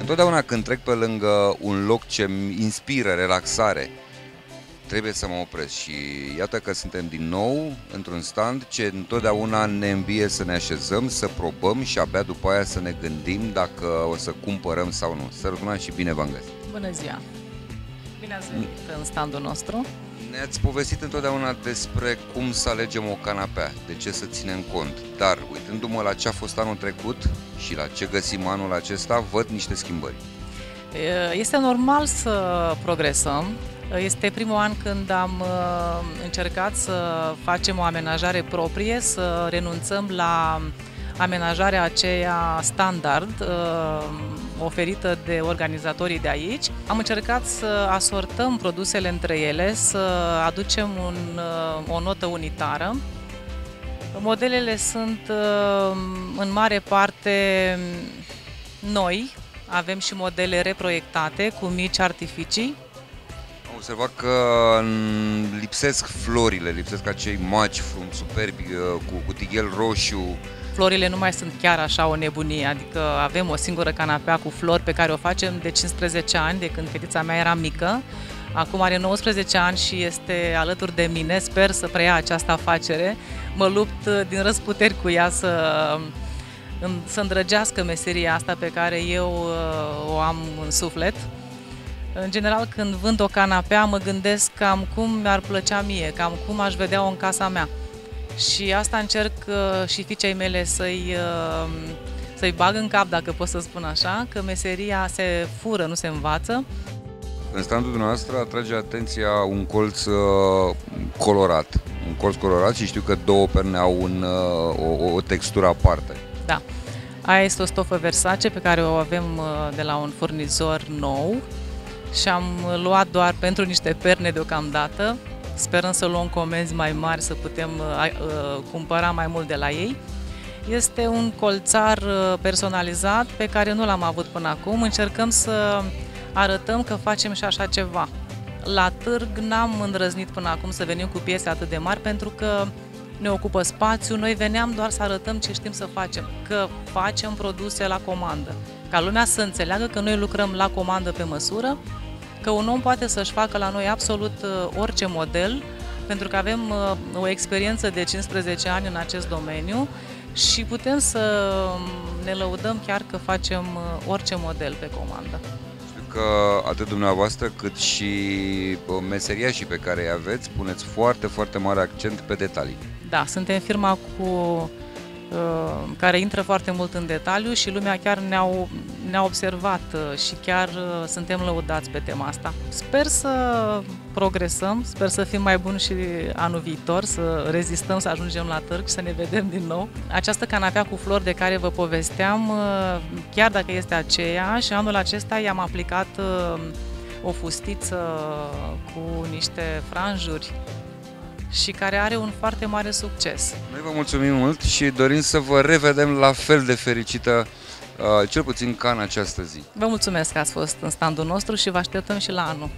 Întotdeauna când trec pe lângă un loc ce îmi inspiră relaxare, trebuie să mă opresc și iată că suntem din nou într-un stand ce întotdeauna ne învie să ne așezăm, să probăm și abia după aia să ne gândim dacă o să cumpărăm sau nu. Sărutuna și bine v-am găsit! Bună ziua! Bine ați venit în standul nostru. Ne-ați povestit întotdeauna despre cum să alegem o canapea, de ce să ținem cont, dar uitându-mă la ce a fost anul trecut și la ce găsim anul acesta, văd niște schimbări. Este normal să progresăm. Este primul an când am încercat să facem o amenajare proprie, să renunțăm la amenajarea aceea standard oferită de organizatorii de aici. Am încercat să asortăm produsele între ele, să aducem o notă unitară. Modelele sunt în mare parte noi, avem și modele reproiectate cu mici artificii. Am observat că lipsesc florile, lipsesc acei maci superbi cu tighel roșu. Florile nu mai sunt chiar așa o nebunie, adică avem o singură canapea cu flori pe care o facem de 15 ani, de când fetița mea era mică. Acum are 19 ani și este alături de mine, sper să preia această afacere. Mă lupt din răzputeri cu ea să îndrăgească meseria asta pe care eu o am în suflet. În general, când vând o canapea, mă gândesc cam cum mi-ar plăcea mie, cam cum aș vedea-o în casa mea. Și asta încerc și fiicei mele să-i bag în cap, dacă pot să spun așa, că meseria se fură, nu se învață. În standul dumneavoastră atrage atenția un colț colorat. Un colț colorat și știu că două perne au o textură aparte. Da. Aia este o stofă Versace pe care o avem de la un furnizor nou și am luat doar pentru niște perne deocamdată. Sperăm să luăm comenzi mai mari, să putem cumpăra mai mult de la ei. Este un colțar personalizat pe care nu l-am avut până acum. Încercăm să arătăm că facem și așa ceva. La târg n-am îndrăznit până acum să venim cu piese atât de mari pentru că ne ocupă spațiu. Noi veneam doar să arătăm ce știm să facem, că facem produse la comandă. Ca lumea să înțeleagă că noi lucrăm la comandă pe măsură, că un om poate să-și facă la noi absolut orice model, pentru că avem o experiență de 15 ani în acest domeniu și putem să ne lăudăm chiar că facem orice model pe comandă. Știu că atât dumneavoastră cât și meseriașii pe care îi aveți puneți foarte, foarte mare accent pe detalii. Da, suntem firma care intră foarte mult în detaliu și lumea chiar ne-a observat și chiar suntem lăudați pe tema asta. Sper să progresăm, sper să fim mai buni și anul viitor, să rezistăm, să ajungem la târg și să ne vedem din nou. Această canapea cu flori de care vă povesteam, chiar dacă este aceea, și anul acesta i-am aplicat o fustiță cu niște franjuri și care are un foarte mare succes. Noi vă mulțumim mult și dorim să vă revedem la fel de fericită, cel puțin ca în această zi. Vă mulțumesc că ați fost în standul nostru și vă așteptăm și la anul.